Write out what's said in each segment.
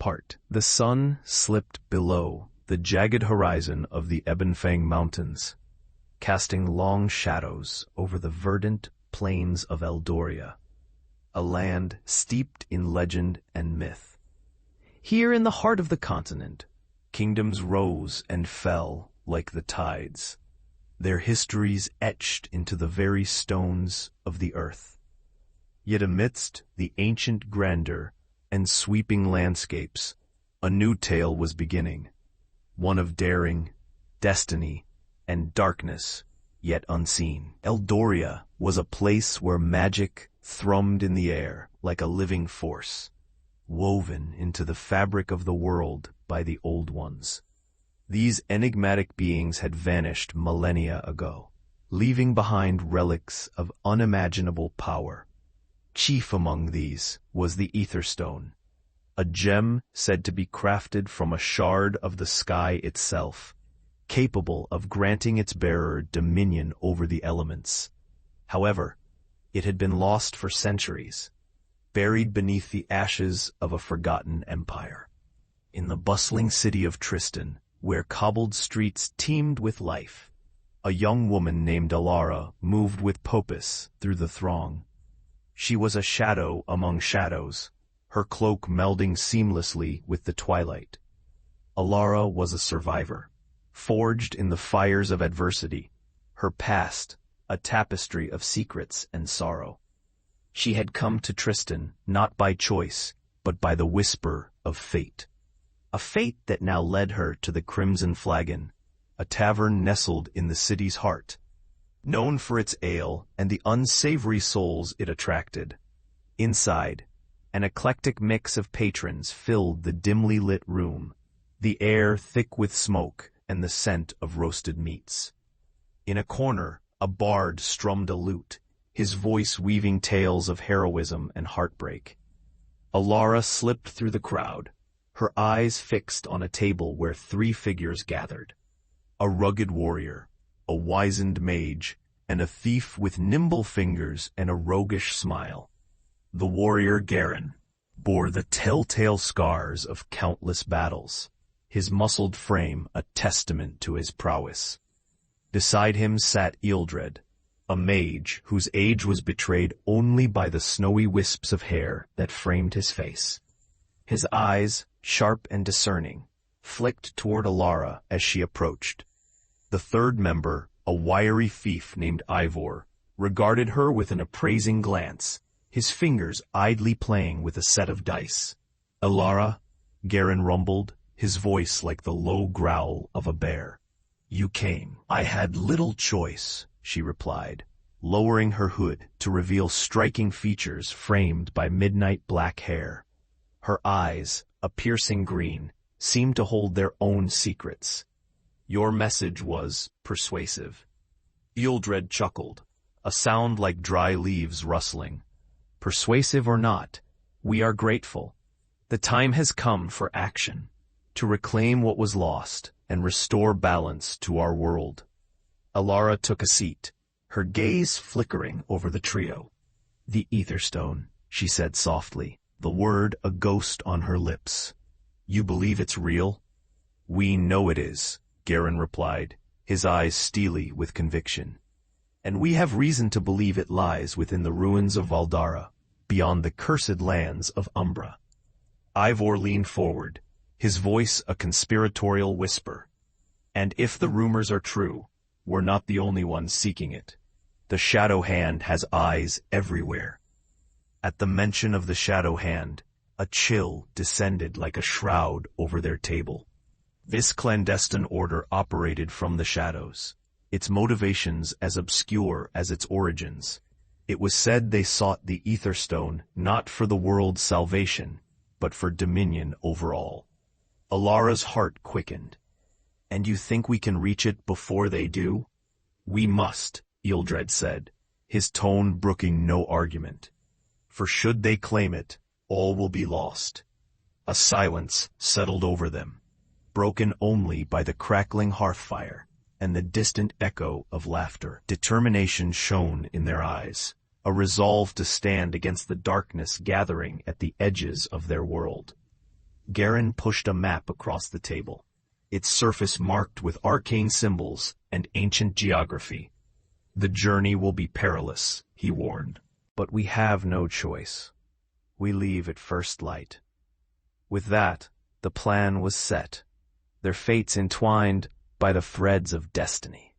apart. The sun slipped below the jagged horizon of the Ebonfang Mountains, casting long shadows over the verdant plains of Eldoria, a land steeped in legend and myth. Here in the heart of the continent, kingdoms rose and fell like the tides, their histories etched into the very stones of the earth. Yet amidst the ancient grandeur and sweeping landscapes, a new tale was beginning, one of daring, destiny, and darkness, yet unseen. Eldoria was a place where magic thrummed in the air like a living force, woven into the fabric of the world by the Old Ones. These enigmatic beings had vanished millennia ago, leaving behind relics of unimaginable power. Chief among these was the Aetherstone, a gem said to be crafted from a shard of the sky itself, capable of granting its bearer dominion over the elements. However, it had been lost for centuries, buried beneath the ashes of a forgotten empire. In the bustling city of Tristan, where cobbled streets teemed with life, a young woman named Elara moved with purpose through the throng. She was a shadow among shadows, her cloak melding seamlessly with the twilight. Elara was a survivor, forged in the fires of adversity, her past a tapestry of secrets and sorrow. She had come to Tristan not by choice, but by the whisper of fate. A fate that now led her to the Crimson Flagon, a tavern nestled in the city's heart, known for its ale and the unsavory souls it attracted. Inside, an eclectic mix of patrons filled the dimly lit room, the air thick with smoke and the scent of roasted meats. In a corner, a bard strummed a lute, his voice weaving tales of heroism and heartbreak. Elara slipped through the crowd, her eyes fixed on a table where three figures gathered: a rugged warrior, a wizened mage, and a thief with nimble fingers and a roguish smile. The warrior Garen bore the telltale scars of countless battles, his muscled frame a testament to his prowess. Beside him sat Ealdred, a mage whose age was betrayed only by the snowy wisps of hair that framed his face. His eyes, sharp and discerning, flicked toward Elara as she approached. The third member, a wiry thief named Ivor, regarded her with an appraising glance, his fingers idly playing with a set of dice. "Elara," Garen rumbled, his voice like the low growl of a bear. "You came." "I had little choice," she replied, lowering her hood to reveal striking features framed by midnight black hair. Her eyes, a piercing green, seemed to hold their own secrets. "Your message was persuasive." Ealdred chuckled, a sound like dry leaves rustling. "Persuasive or not, we are grateful. The time has come for action, to reclaim what was lost and restore balance to our world." Elara took a seat, her gaze flickering over the trio. "The Aetherstone," she said softly, the word a ghost on her lips. "You believe it's real?" "We know it is," Garen replied, his eyes steely with conviction. "And we have reason to believe it lies within the ruins of Valdara, beyond the cursed lands of Umbra." Ivor leaned forward, his voice a conspiratorial whisper. "And if the rumors are true, we're not the only ones seeking it. The Shadow Hand has eyes everywhere." At the mention of the Shadow Hand, a chill descended like a shroud over their table. This clandestine order operated from the shadows, its motivations as obscure as its origins. It was said they sought the Aetherstone not for the world's salvation, but for dominion over all. Alara's heart quickened. "And you think we can reach it before they do?" "We must," Ealdred said, his tone brooking no argument. "For should they claim it, all will be lost." A silence settled over them, broken only by the crackling hearth fire and the distant echo of laughter. Determination shone in their eyes, a resolve to stand against the darkness gathering at the edges of their world. Garen pushed a map across the table, its surface marked with arcane symbols and ancient geography. "The journey will be perilous," he warned. "But we have no choice. We leave at first light." With that, the plan was set, their fates entwined by the threads of destiny.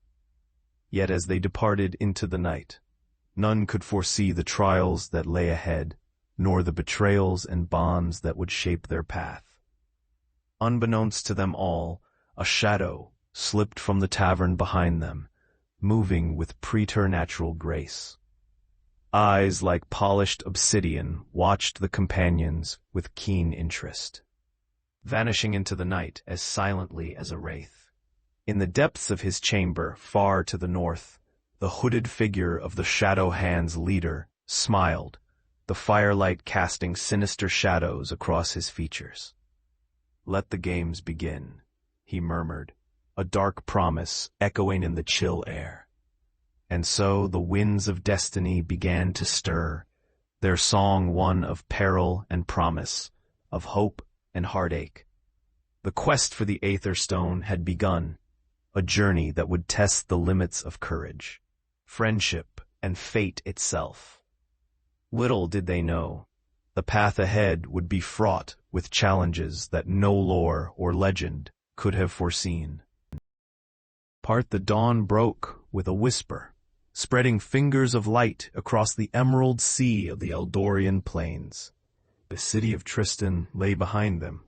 Yet as they departed into the night, none could foresee the trials that lay ahead, nor the betrayals and bonds that would shape their path. Unbeknownst to them all, a shadow slipped from the tavern behind them, moving with preternatural grace. Eyes like polished obsidian watched the companions with keen interest, vanishing into the night as silently as a wraith. In the depths of his chamber, far to the north, the hooded figure of the Shadow Hand's leader smiled, the firelight casting sinister shadows across his features. "Let the games begin," he murmured, a dark promise echoing in the chill air. And so the winds of destiny began to stir, their song one of peril and promise, of hope and heartache. The quest for the Aetherstone had begun, a journey that would test the limits of courage, friendship, and fate itself. Little did they know, the path ahead would be fraught with challenges that no lore or legend could have foreseen. The dawn broke with a whisper, spreading fingers of light across the emerald sea of the Eldorian plains. The city of Tristan lay behind them,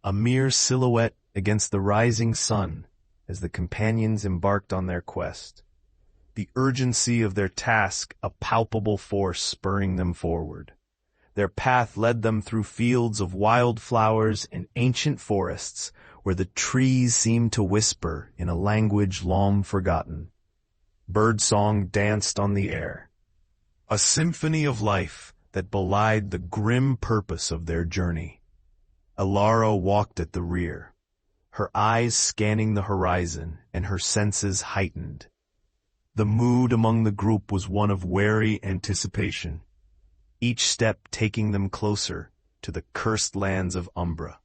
a mere silhouette against the rising sun as the companions embarked on their quest, the urgency of their task a palpable force spurring them forward. Their path led them through fields of wild flowers and ancient forests where the trees seemed to whisper in a language long forgotten. Birdsong danced on the air, a symphony of life that belied the grim purpose of their journey. Elara walked at the rear, her eyes scanning the horizon and her senses heightened. The mood among the group was one of wary anticipation, each step taking them closer to the cursed lands of Umbra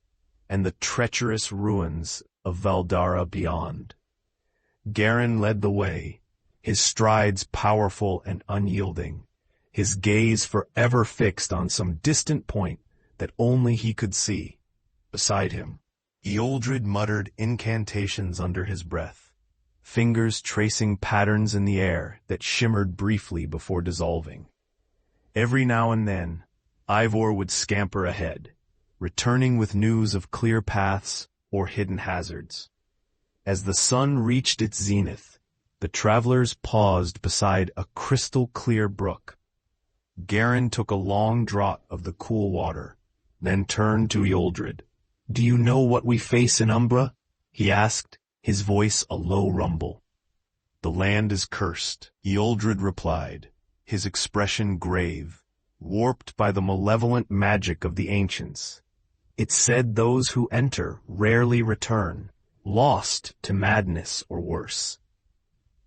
and the treacherous ruins of Valdara beyond. Garen led the way, his strides powerful and unyielding, his gaze forever fixed on some distant point that only he could see. Beside him, Eoldred muttered incantations under his breath, fingers tracing patterns in the air that shimmered briefly before dissolving. Every now and then, Ivor would scamper ahead, returning with news of clear paths or hidden hazards. As the sun reached its zenith, the travelers paused beside a crystal-clear brook. Garen took a long draught of the cool water, then turned to Eoldred. "Do you know what we face in Umbra?" he asked, his voice a low rumble. "The land is cursed," Eoldred replied, his expression grave, warped by the malevolent magic of the ancients. "It's said those who enter rarely return, lost to madness or worse."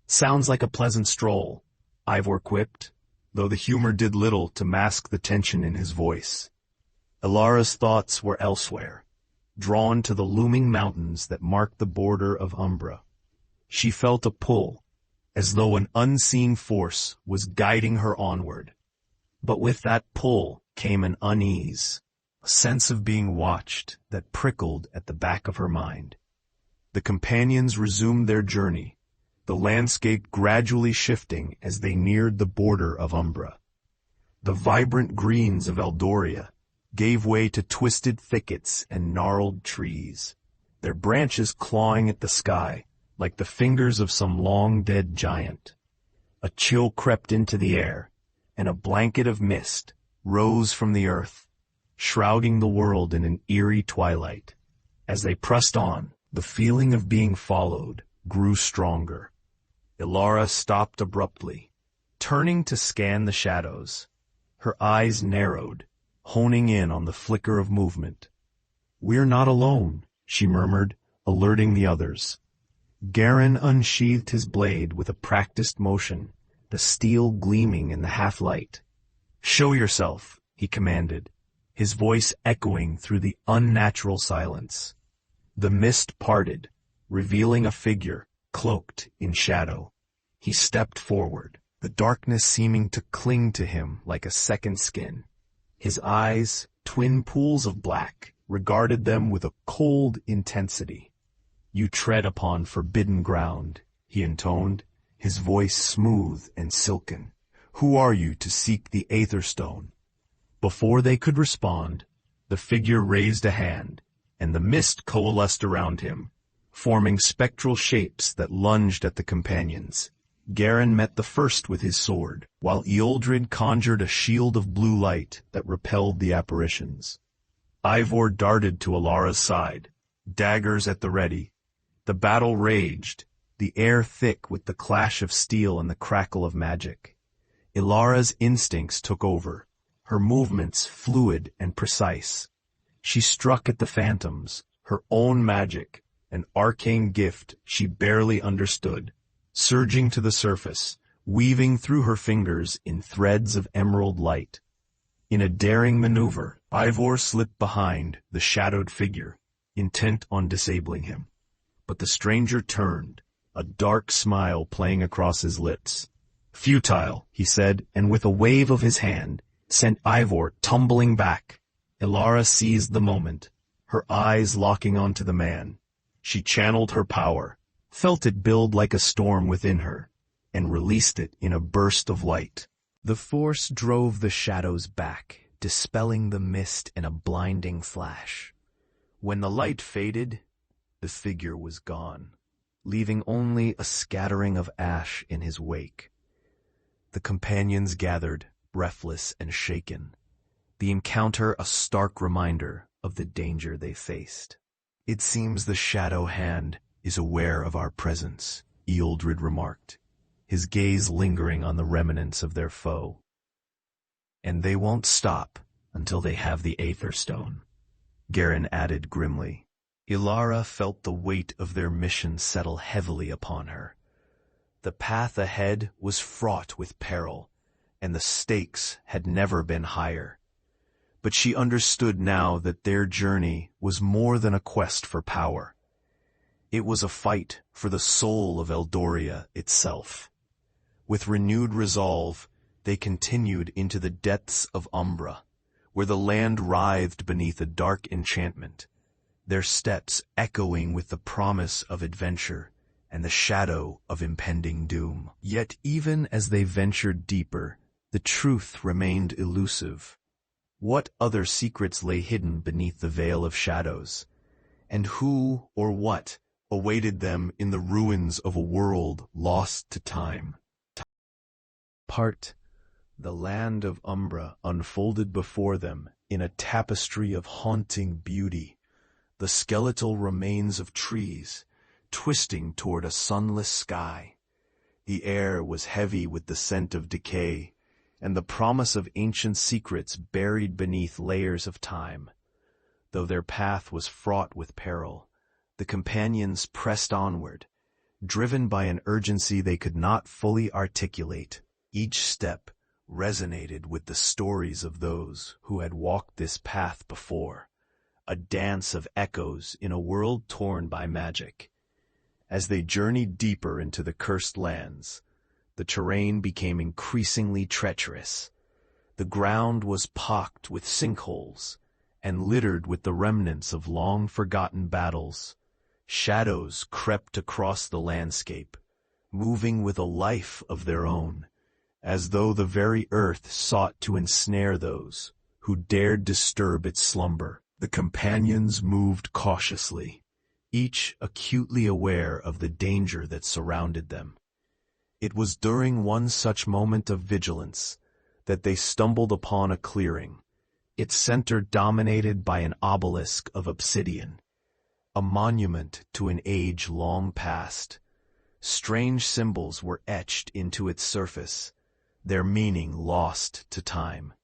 "Sounds like a pleasant stroll," Ivor quipped, though the humor did little to mask the tension in his voice. Elara's thoughts were elsewhere, drawn to the looming mountains that marked the border of Umbra. She felt a pull, as though an unseen force was guiding her onward. But with that pull came an unease, a sense of being watched that prickled at the back of her mind. The companions resumed their journey, the landscape gradually shifting as they neared the border of Umbra. The vibrant greens of Eldoria gave way to twisted thickets and gnarled trees, their branches clawing at the sky like the fingers of some long-dead giant. A chill crept into the air, and a blanket of mist rose from the earth, shrouding the world in an eerie twilight. As they pressed on, the feeling of being followed grew stronger. Elara stopped abruptly, turning to scan the shadows. Her eyes narrowed, honing in on the flicker of movement. "We're not alone," she murmured, alerting the others. Garen unsheathed his blade with a practiced motion, the steel gleaming in the half-light. "Show yourself," he commanded, his voice echoing through the unnatural silence. The mist parted, revealing a figure, cloaked in shadow. He stepped forward, the darkness seeming to cling to him like a second skin. His eyes, twin pools of black, regarded them with a cold intensity. "You tread upon forbidden ground," he intoned, his voice smooth and silken. "Who are you to seek the Aetherstone?" Before they could respond, the figure raised a hand, and the mist coalesced around him, forming spectral shapes that lunged at the companions. Garen met the first with his sword, while Eoldred conjured a shield of blue light that repelled the apparitions. Ivor darted to Elara's side, daggers at the ready. The battle raged, the air thick with the clash of steel and the crackle of magic. Elara's instincts took over, her movements fluid and precise. She struck at the phantoms, her own magic, an arcane gift she barely understood, surging to the surface, weaving through her fingers in threads of emerald light. In a daring maneuver, Ivor slipped behind the shadowed figure, intent on disabling him. But the stranger turned, a dark smile playing across his lips. "Futile," he said, and with a wave of his hand, sent Ivor tumbling back. Elara seized the moment, her eyes locking onto the man. She channeled her power, felt it build like a storm within her, and released it in a burst of light. The force drove the shadows back, dispelling the mist in a blinding flash. When the light faded, the figure was gone, leaving only a scattering of ash in his wake. The companions gathered, breathless and shaken, the encounter a stark reminder of the danger they faced. "It seems the shadow hand is aware of our presence," Eoldred remarked, his gaze lingering on the remnants of their foe. "And they won't stop until they have the Aetherstone," Garen added grimly. Elara felt the weight of their mission settle heavily upon her. The path ahead was fraught with peril, and the stakes had never been higher. But she understood now that their journey was more than a quest for power. It was a fight for the soul of Eldoria itself. With renewed resolve, they continued into the depths of Umbra, where the land writhed beneath a dark enchantment, their steps echoing with the promise of adventure and the shadow of impending doom. Yet even as they ventured deeper, the truth remained elusive. What other secrets lay hidden beneath the veil of shadows? And who or what awaited them in the ruins of a world lost to time? The land of Umbra unfolded before them in a tapestry of haunting beauty, the skeletal remains of trees, twisting toward a sunless sky. The air was heavy with the scent of decay, and the promise of ancient secrets buried beneath layers of time. Though their path was fraught with peril, the companions pressed onward, driven by an urgency they could not fully articulate. Each step resonated with the stories of those who had walked this path before, a dance of echoes in a world torn by magic. As they journeyed deeper into the cursed lands, the terrain became increasingly treacherous. The ground was pocked with sinkholes and littered with the remnants of long-forgotten battles. Shadows crept across the landscape, moving with a life of their own, as though the very earth sought to ensnare those who dared disturb its slumber. The companions moved cautiously, each acutely aware of the danger that surrounded them. It was during one such moment of vigilance that they stumbled upon a clearing, its center dominated by an obelisk of obsidian, a monument to an age long past. Strange symbols were etched into its surface, their meaning lost to time.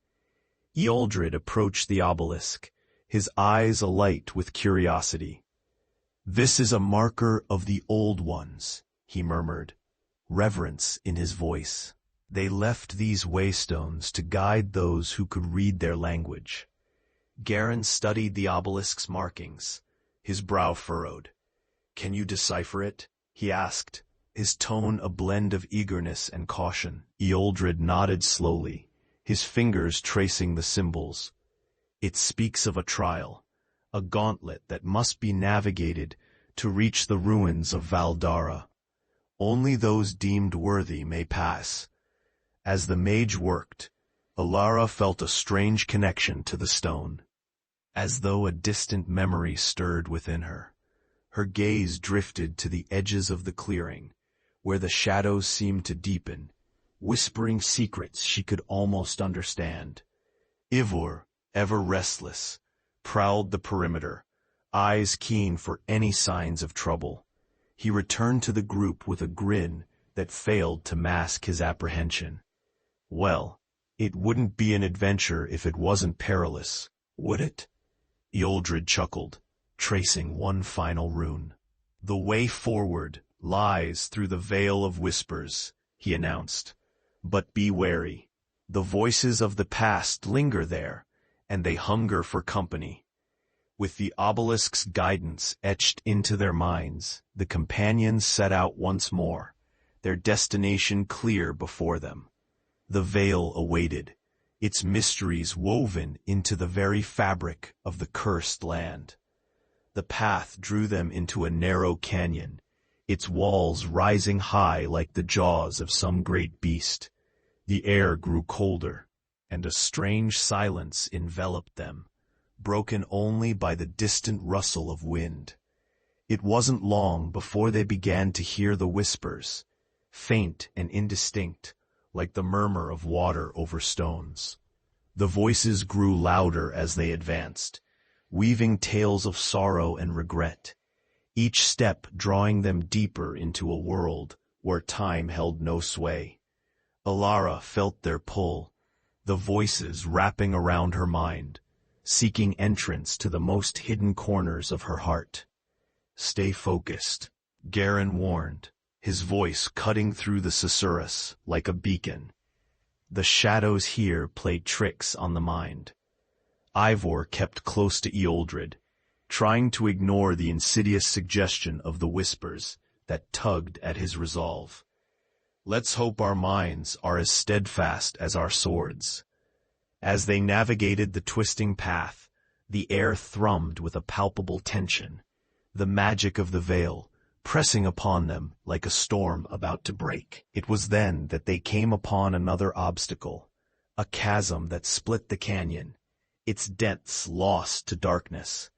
Eoldred approached the obelisk, his eyes alight with curiosity. "This is a marker of the old ones," he murmured, reverence in his voice. "They left these waystones to guide those who could read their language. Garen studied the obelisk's markings, his brow furrowed. "Can you decipher it?" he asked, his tone a blend of eagerness and caution. Eoldred nodded slowly, his fingers tracing the symbols. "It speaks of a trial, a gauntlet that must be navigated to reach the ruins of Valdara. Only those deemed worthy may pass." As the mage worked, Elara felt a strange connection to the stone. As though a distant memory stirred within her, her gaze drifted to the edges of the clearing, where the shadows seemed to deepen, whispering secrets she could almost understand. Ivor, ever restless, prowled the perimeter, eyes keen for any signs of trouble. He returned to the group with a grin that failed to mask his apprehension. Well, it wouldn't be an adventure if it wasn't perilous, would it? Eoldred chuckled, tracing one final rune. "The way forward lies through the Vale of Whispers," he announced. "But be wary. The voices of the past linger there, and they hunger for company." With the obelisk's guidance etched into their minds, the companions set out once more, their destination clear before them. The Vale awaited, its mysteries woven into the very fabric of the cursed land. The path drew them into a narrow canyon, its walls rising high like the jaws of some great beast. The air grew colder, and a strange silence enveloped them, broken only by the distant rustle of wind. It wasn't long before they began to hear the whispers, faint and indistinct, like the murmur of water over stones. The voices grew louder as they advanced, weaving tales of sorrow and regret, each step drawing them deeper into a world where time held no sway. Elara felt their pull, the voices wrapping around her mind, seeking entrance to the most hidden corners of her heart. "Stay focused," Garen warned, his voice cutting through the susurrus like a beacon. The shadows here played tricks on the mind. Ivor kept close to Eoldred, trying to ignore the insidious suggestion of the whispers that tugged at his resolve. "Let's hope our minds are as steadfast as our swords." As they navigated the twisting path, the air thrummed with a palpable tension, the magic of the Vale pressing upon them like a storm about to break. It was then that they came upon another obstacle, a chasm that split the canyon, its depths lost to darkness.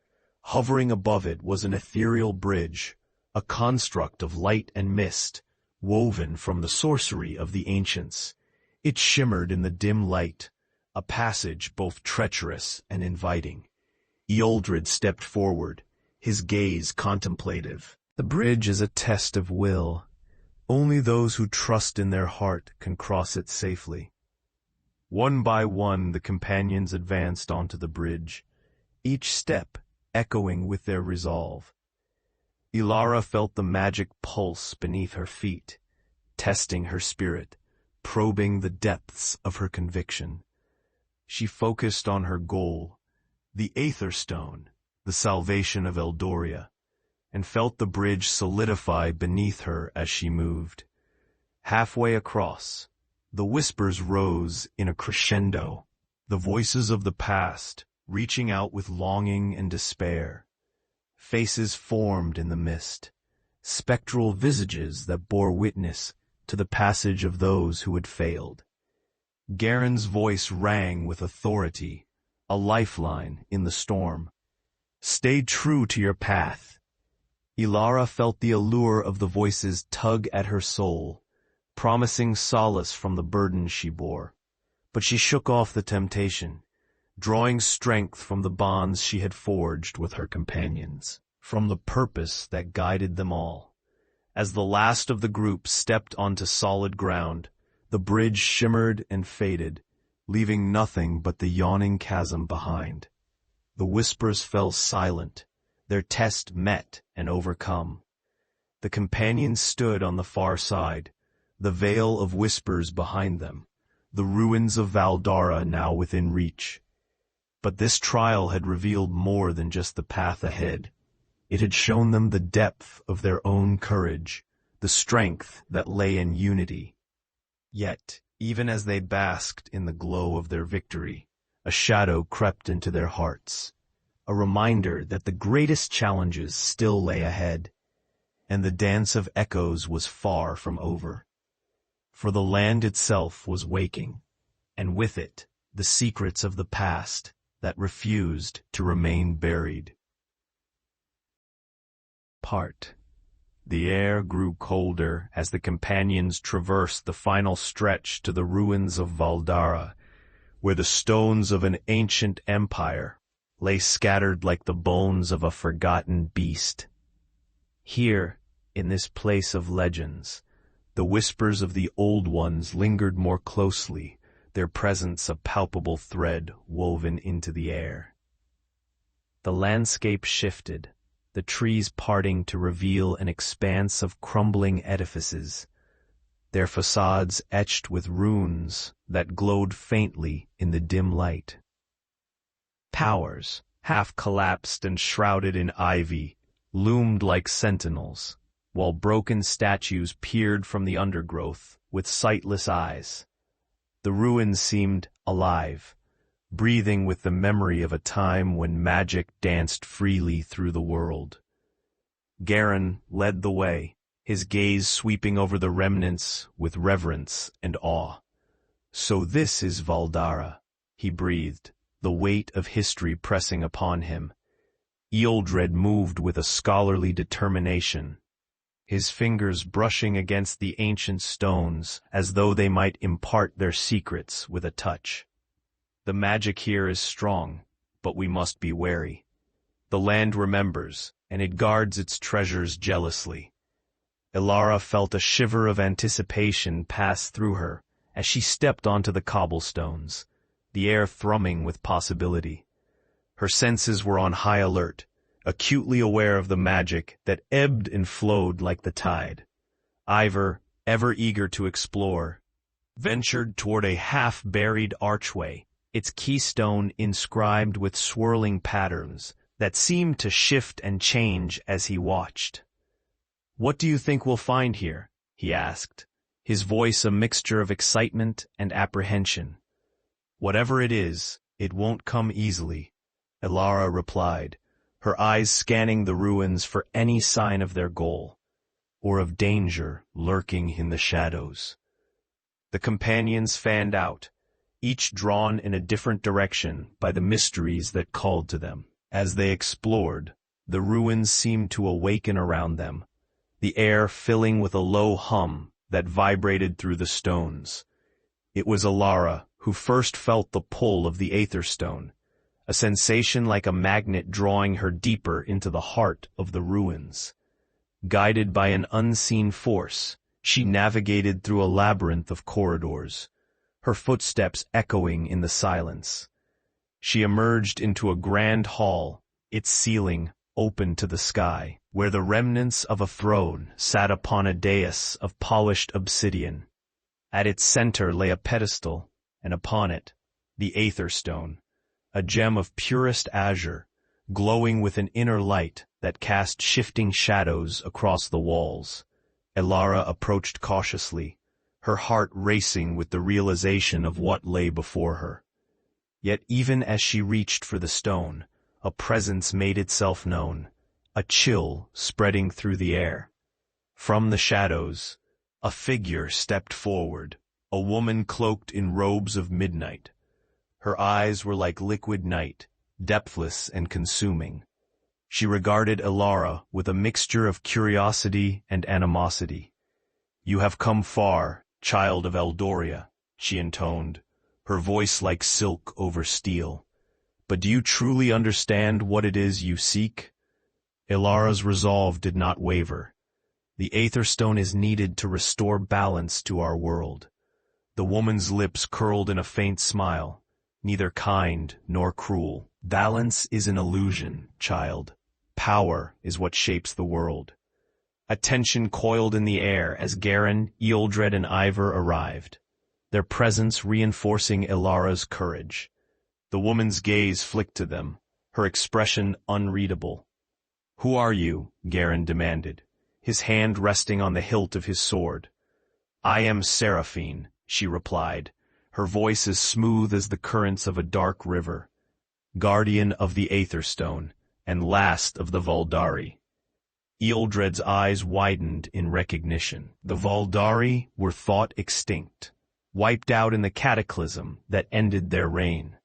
Hovering above it was an ethereal bridge, a construct of light and mist, woven from the sorcery of the ancients. It shimmered in the dim light, a passage both treacherous and inviting. Eoldred stepped forward, his gaze contemplative. "The bridge is a test of will. Only those who trust in their heart can cross it safely." One by one the companions advanced onto the bridge, each step echoing with their resolve. Elara felt the magic pulse beneath her feet, testing her spirit, probing the depths of her conviction. She focused on her goal, the Aetherstone, the salvation of Eldoria, and felt the bridge solidify beneath her as she moved. Halfway across, the whispers rose in a crescendo, the voices of the past reaching out with longing and despair. Faces formed in the mist, spectral visages that bore witness to the passage of those who had failed. Garen's voice rang with authority, a lifeline in the storm. "Stay true to your path." Elara felt the allure of the voices tug at her soul, promising solace from the burden she bore. But she shook off the temptation, drawing strength from the bonds she had forged with her companions, from the purpose that guided them all. As the last of the group stepped onto solid ground, the bridge shimmered and faded, leaving nothing but the yawning chasm behind. The whispers fell silent, their test met and overcome. The companions stood on the far side, the Vale of Whispers behind them, the ruins of Valdara now within reach. But this trial had revealed more than just the path ahead. It had shown them the depth of their own courage, the strength that lay in unity. Yet, even as they basked in the glow of their victory, a shadow crept into their hearts, a reminder that the greatest challenges still lay ahead, and the dance of echoes was far from over. For the land itself was waking, and with it, the secrets of the past that refused to remain buried. The air grew colder as the companions traversed the final stretch to the ruins of Valdara, where the stones of an ancient empire lay scattered like the bones of a forgotten beast. Here, in this place of legends, the whispers of the old ones lingered more closely, their presence a palpable thread woven into the air. The landscape shifted, the trees parting to reveal an expanse of crumbling edifices, their facades etched with runes that glowed faintly in the dim light. Towers, half collapsed and shrouded in ivy, loomed like sentinels, while broken statues peered from the undergrowth with sightless eyes. The ruins seemed alive, breathing with the memory of a time when magic danced freely through the world. Garen led the way, his gaze sweeping over the remnants with reverence and awe. "So this is Valdara," he breathed, the weight of history pressing upon him. Ealdred moved with a scholarly determination, his fingers brushing against the ancient stones as though they might impart their secrets with a touch. "The magic here is strong, but we must be wary. The land remembers, and it guards its treasures jealously." Elara felt a shiver of anticipation pass through her as she stepped onto the cobblestones, the air thrumming with possibility. Her senses were on high alert, acutely aware of the magic that ebbed and flowed like the tide. Ivor, ever eager to explore, ventured toward a half-buried archway, its keystone inscribed with swirling patterns that seemed to shift and change as he watched. "What do you think we'll find here?" he asked, his voice a mixture of excitement and apprehension. "Whatever it is, it won't come easily," Elara replied, her eyes scanning the ruins for any sign of their goal, or of danger lurking in the shadows. The companions fanned out, each drawn in a different direction by the mysteries that called to them. As they explored, the ruins seemed to awaken around them, the air filling with a low hum that vibrated through the stones. It was Elara who first felt the pull of the Aetherstone, a sensation like a magnet drawing her deeper into the heart of the ruins. Guided by an unseen force, she navigated through a labyrinth of corridors, her footsteps echoing in the silence. She emerged into a grand hall, its ceiling open to the sky, where the remnants of a throne sat upon a dais of polished obsidian. At its center lay a pedestal, and upon it, the Aetherstone, a gem of purest azure, glowing with an inner light that cast shifting shadows across the walls. Elara approached cautiously, her heart racing with the realization of what lay before her. Yet even as she reached for the stone, a presence made itself known, a chill spreading through the air. From the shadows, a figure stepped forward, a woman cloaked in robes of midnight. Her eyes were like liquid night, depthless and consuming. She regarded Elara with a mixture of curiosity and animosity. "You have come far, child of Eldoria," she intoned, her voice like silk over steel. "But do you truly understand what it is you seek?" Elara's resolve did not waver. "The Aetherstone is needed to restore balance to our world." The woman's lips curled in a faint smile, neither kind nor cruel. "Balance is an illusion, child. Power is what shapes the world." A tension coiled in the air as Garen, Ealdred, and Ivor arrived, their presence reinforcing Elara's courage. The woman's gaze flicked to them, her expression unreadable. "Who are you?" Garen demanded, his hand resting on the hilt of his sword. "I am Seraphine," she replied, her voice as smooth as the currents of a dark river. "Guardian of the Aetherstone, and last of the Valdari." Ealdred's eyes widened in recognition. The Valdari were thought extinct, wiped out in the cataclysm that ended their reign.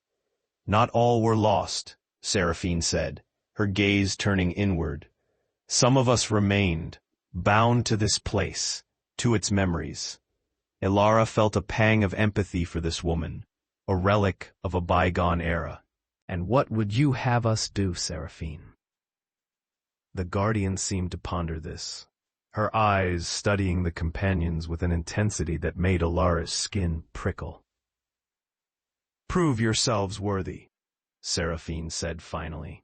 "Not all were lost," Seraphine said, her gaze turning inward. "Some of us remained, bound to this place, to its memories." Elara felt a pang of empathy for this woman, a relic of a bygone era. "And what would you have us do, Seraphine?" The Guardian seemed to ponder this, her eyes studying the companions with an intensity that made Elara's skin prickle. "Prove yourselves worthy," Seraphine said finally,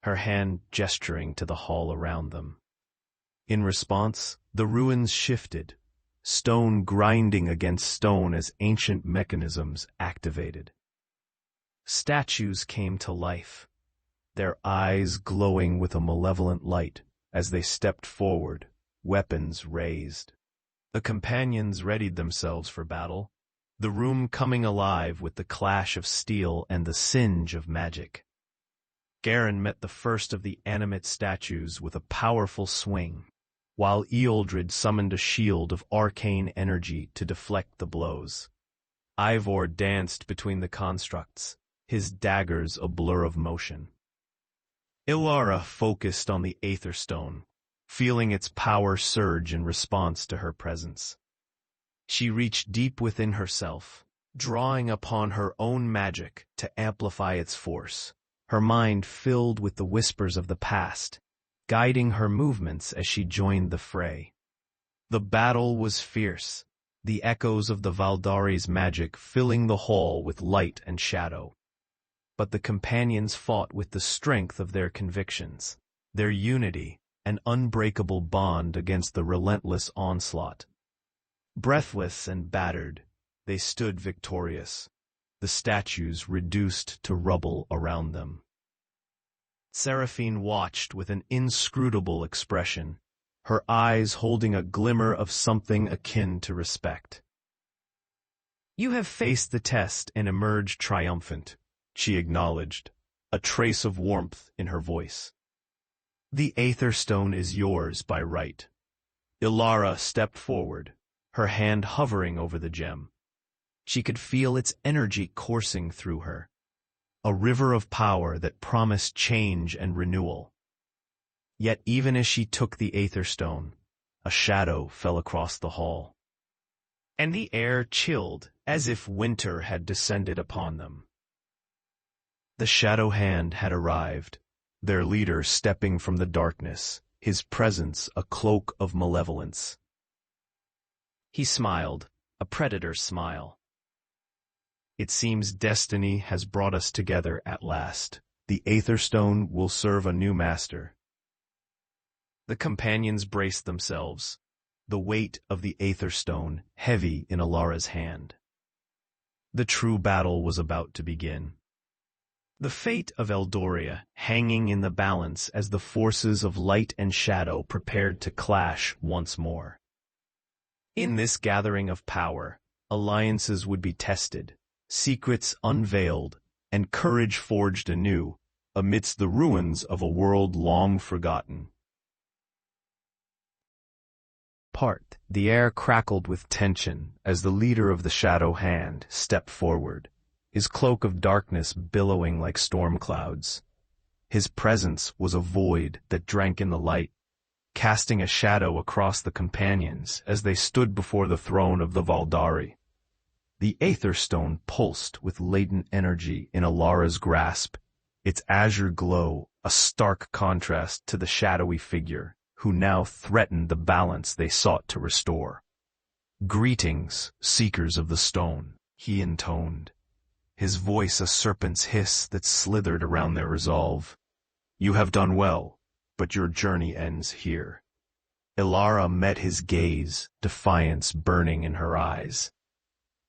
her hand gesturing to the hall around them. In response, the ruins shifted, stone grinding against stone as ancient mechanisms activated. Statues came to life, their eyes glowing with a malevolent light as they stepped forward, weapons raised. The companions readied themselves for battle, the room coming alive with the clash of steel and the singe of magic. Garen met the first of the animate statues with a powerful swing, while Ealdred summoned a shield of arcane energy to deflect the blows. Ivor danced between the constructs, his daggers a blur of motion. Elara focused on the Aetherstone, feeling its power surge in response to her presence. She reached deep within herself, drawing upon her own magic to amplify its force, her mind filled with the whispers of the past, guiding her movements as she joined the fray. The battle was fierce, the echoes of the Valdari's magic filling the hall with light and shadow. But the companions fought with the strength of their convictions, their unity, an unbreakable bond against the relentless onslaught. Breathless and battered, they stood victorious, the statues reduced to rubble around them. Seraphine watched with an inscrutable expression, her eyes holding a glimmer of something akin to respect. "You have faced the test and emerged triumphant," she acknowledged, a trace of warmth in her voice. "The Aetherstone is yours by right." Elara stepped forward, her hand hovering over the gem. She could feel its energy coursing through her, a river of power that promised change and renewal. Yet even as she took the Aetherstone, a shadow fell across the hall, and the air chilled as if winter had descended upon them. The shadow hand had arrived, their leader stepping from the darkness, his presence a cloak of malevolence. He smiled, a predator's smile. "It seems destiny has brought us together at last. The Aetherstone will serve a new master." The companions braced themselves, the weight of the Aetherstone heavy in Elara's hand. The true battle was about to begin. The fate of Eldoria hanging in the balance as the forces of light and shadow prepared to clash once more. In this gathering of power, alliances would be tested, secrets unveiled, and courage forged anew, amidst the ruins of a world long forgotten. The air crackled with tension as the leader of the Shadow Hand stepped forward, his cloak of darkness billowing like storm clouds. His presence was a void that drank in the light, casting a shadow across the companions as they stood before the throne of the Valdari. The Aetherstone pulsed with latent energy in Elara's grasp, its azure glow a stark contrast to the shadowy figure who now threatened the balance they sought to restore. "Greetings, seekers of the stone," he intoned, his voice a serpent's hiss that slithered around their resolve. "You have done well, but your journey ends here." Elara met his gaze, defiance burning in her eyes.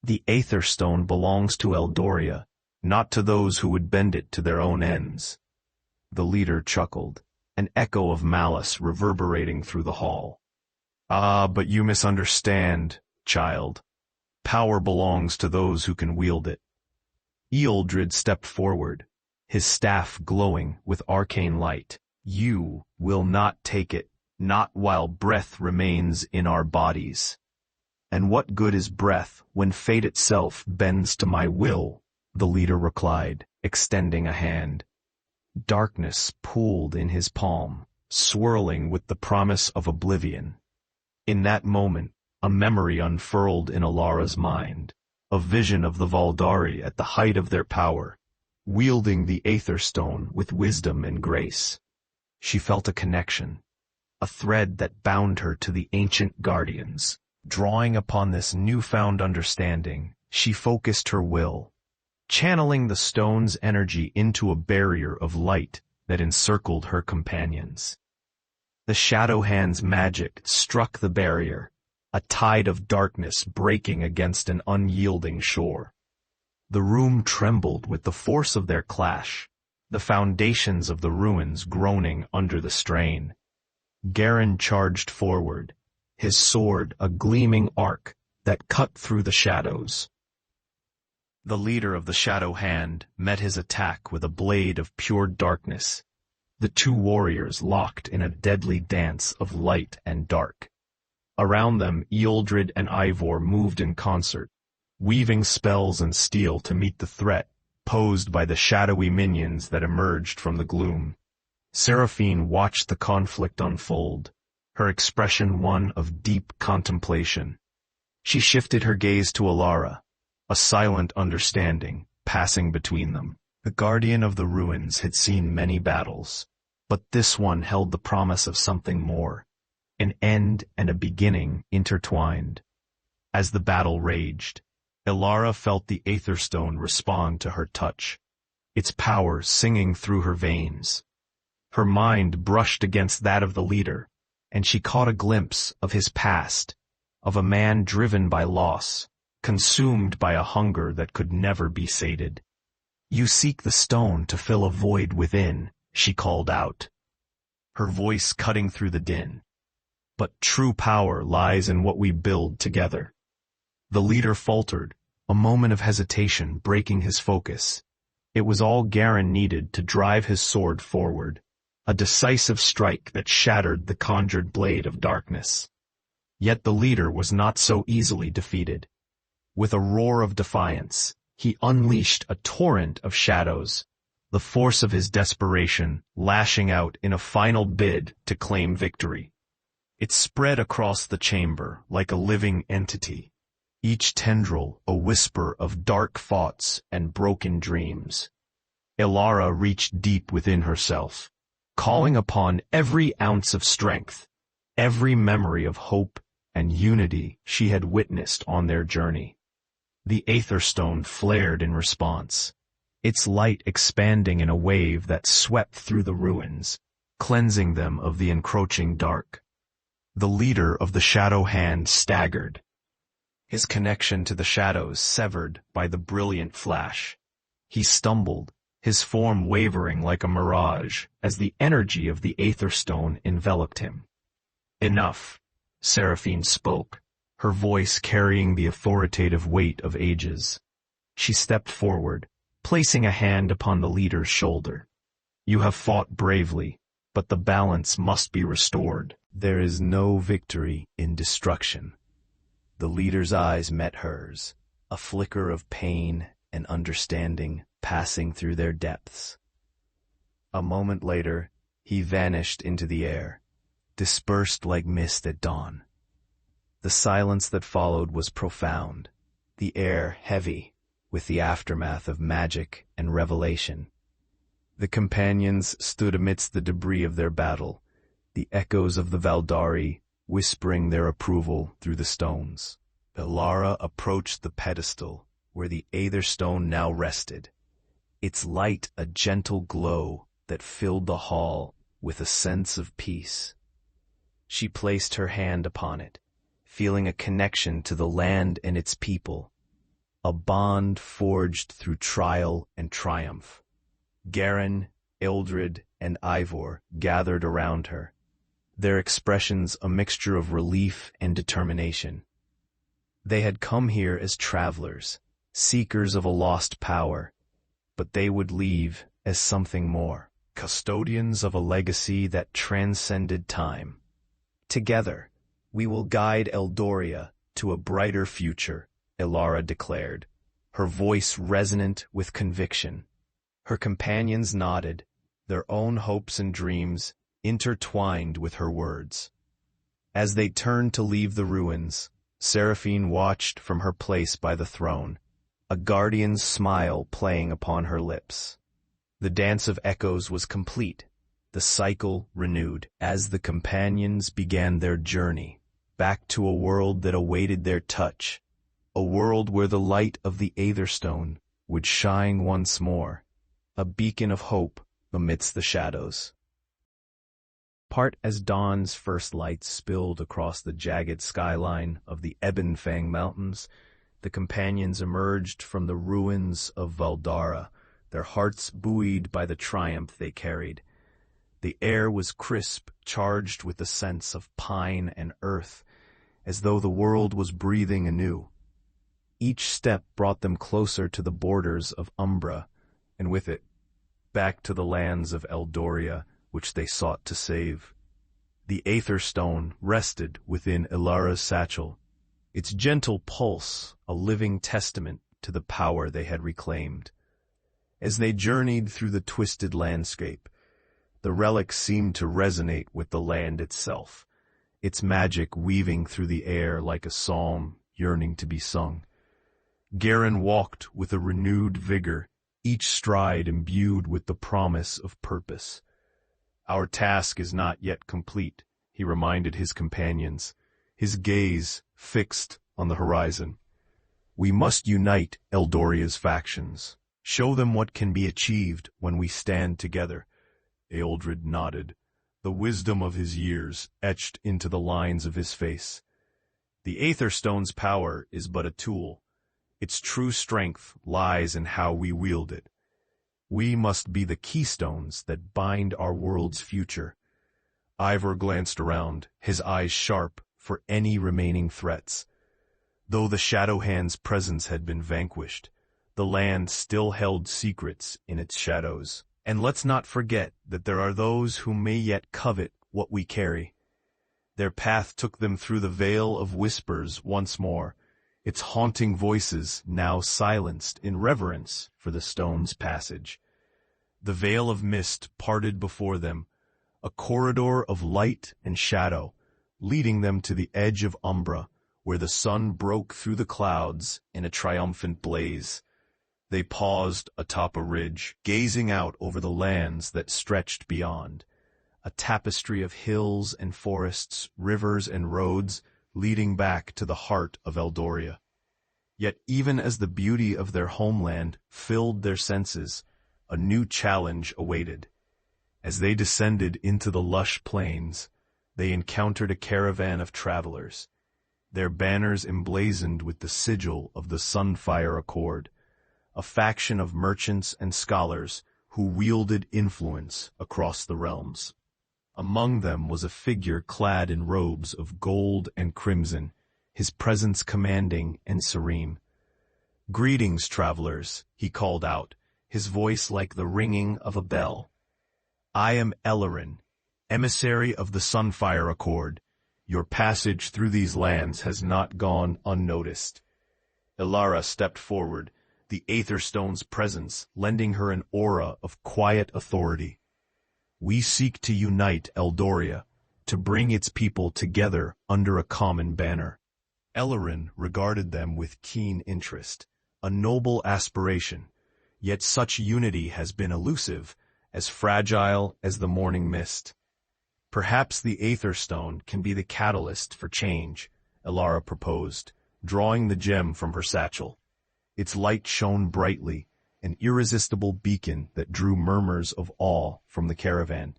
"The Aetherstone belongs to Eldoria, not to those who would bend it to their own ends. The leader chuckled, an echo of malice reverberating through the hall. Ah, but you misunderstand, child. Power belongs to those who can wield it. Ealdred stepped forward, his staff glowing with arcane light. You will not take it, not while breath remains in our bodies. And what good is breath when fate itself bends to my will? The leader replied, extending a hand. Darkness pooled in his palm, swirling with the promise of oblivion. In that moment, a memory unfurled in Elara's mind, a vision of the Valdari at the height of their power, wielding the Aetherstone with wisdom and grace. She felt a connection, a thread that bound her to the ancient guardians. Drawing upon this newfound understanding, she focused her will, channeling the stone's energy into a barrier of light that encircled her companions. The Shadow Hand's magic struck the barrier, a tide of darkness breaking against an unyielding shore. The room trembled with the force of their clash, the foundations of the ruins groaning under the strain. Garen charged forward, his sword a gleaming arc that cut through the shadows. The leader of the Shadow Hand met his attack with a blade of pure darkness. The two warriors locked in a deadly dance of light and dark. Around them, Ealdred and Ivor moved in concert, weaving spells and steel to meet the threat posed by the shadowy minions that emerged from the gloom. Seraphine watched the conflict unfold, her expression one of deep contemplation. She shifted her gaze to Elara, a silent understanding passing between them. The guardian of the ruins had seen many battles, but this one held the promise of something more, an end and a beginning intertwined. As the battle raged, Elara felt the Aetherstone respond to her touch, its power singing through her veins. Her mind brushed against that of the leader, and she caught a glimpse of his past, of a man driven by loss, consumed by a hunger that could never be sated. "You seek the stone to fill a void within," she called out, her voice cutting through the din. "But true power lies in what we build together." The leader faltered, a moment of hesitation breaking his focus. It was all Garen needed to drive his sword forward, a decisive strike that shattered the conjured blade of darkness. Yet the leader was not so easily defeated. With a roar of defiance, he unleashed a torrent of shadows, the force of his desperation lashing out in a final bid to claim victory. It spread across the chamber like a living entity, each tendril a whisper of dark thoughts and broken dreams. Elara reached deep within herself, calling upon every ounce of strength, every memory of hope and unity she had witnessed on their journey. The Aetherstone flared in response, its light expanding in a wave that swept through the ruins, cleansing them of the encroaching dark. The leader of the Shadow Hand staggered, his connection to the shadows severed by the brilliant flash. He stumbled, his form wavering like a mirage as the energy of the Aetherstone enveloped him. "Enough," Seraphine spoke, her voice carrying the authoritative weight of ages. She stepped forward, placing a hand upon the leader's shoulder. "You have fought bravely, but the balance must be restored. There is no victory in destruction." The leader's eyes met hers, a flicker of pain and understanding passing through their depths. A moment later, he vanished into the air, dispersed like mist at dawn. The silence that followed was profound, the air heavy with the aftermath of magic and revelation. The companions stood amidst the debris of their battle, the echoes of the Valdari whispering their approval through the stones. Elara approached the pedestal where the Aetherstone now rested, its light a gentle glow that filled the hall with a sense of peace. She placed her hand upon it, feeling a connection to the land and its people. a bond forged through trial and triumph. Garen, Eldred, and Ivor gathered around her, their expressions a mixture of relief and determination. They had come here as travelers, seekers of a lost power, but they would leave as something more, custodians of a legacy that transcended time. Together, we will guide Eldoria to a brighter future, Elara declared, her voice resonant with conviction. Her companions nodded, their own hopes and dreams intertwined with her words. As they turned to leave the ruins, Seraphine watched from her place by the throne, a guardian's smile playing upon her lips. The dance of echoes was complete, the cycle renewed, as the companions began their journey, back to a world that awaited their touch, a world where the light of the Aetherstone would shine once more, a beacon of hope amidst the shadows. Part as dawn's first light spilled across the jagged skyline of the Ebonfang Mountains, the companions emerged from the ruins of Valdara, their hearts buoyed by the triumph they carried. The air was crisp, charged with the scents of pine and earth, as though the world was breathing anew. Each step brought them closer to the borders of Umbra, and with it, back to the lands of Eldoria, which they sought to save. The Aetherstone rested within Elara's satchel, its gentle pulse a living testament to the power they had reclaimed. As they journeyed through the twisted landscape, the relic seemed to resonate with the land itself, its magic weaving through the air like a psalm yearning to be sung. Garen walked with a renewed vigor, each stride imbued with the promise of purpose. "Our task is not yet complete," he reminded his companions, his gaze fixed on the horizon. "We must unite Eldoria's factions, show them what can be achieved when we stand together." Eldred nodded, the wisdom of his years etched into the lines of his face. "The Aetherstone's power is but a tool. Its true strength lies in how we wield it. We must be the keystones that bind our world's future." Ivor glanced around, his eyes sharp for any remaining threats. Though the Shadowhand's presence had been vanquished, the land still held secrets in its shadows. And let's not forget that there are those who may yet covet what we carry. Their path took them through the Vale of Whispers once more, its haunting voices now silenced in reverence for the stone's passage. The veil of mist parted before them, a corridor of light and shadow, leading them to the edge of Umbra, where the sun broke through the clouds in a triumphant blaze. They paused atop a ridge, gazing out over the lands that stretched beyond, a tapestry of hills and forests, rivers and roads, leading back to the heart of Eldoria. Yet even as the beauty of their homeland filled their senses, a new challenge awaited. As they descended into the lush plains, they encountered a caravan of travelers, their banners emblazoned with the sigil of the Sunfire Accord, a faction of merchants and scholars who wielded influence across the realms. Among them was a figure clad in robes of gold and crimson, his presence commanding and serene. "Greetings, travelers," he called out, his voice like the ringing of a bell. "I am Elarin, emissary of the Sunfire Accord. Your passage through these lands has not gone unnoticed." Elara stepped forward, the Aetherstone's presence lending her an aura of quiet authority. "We seek to unite Eldoria, to bring its people together under a common banner." Elarin regarded them with keen interest, a noble aspiration, yet such unity has been elusive, as fragile as the morning mist. "Perhaps the Aetherstone can be the catalyst for change," Elara proposed, drawing the gem from her satchel. Its light shone brightly, an irresistible beacon that drew murmurs of awe from the caravan.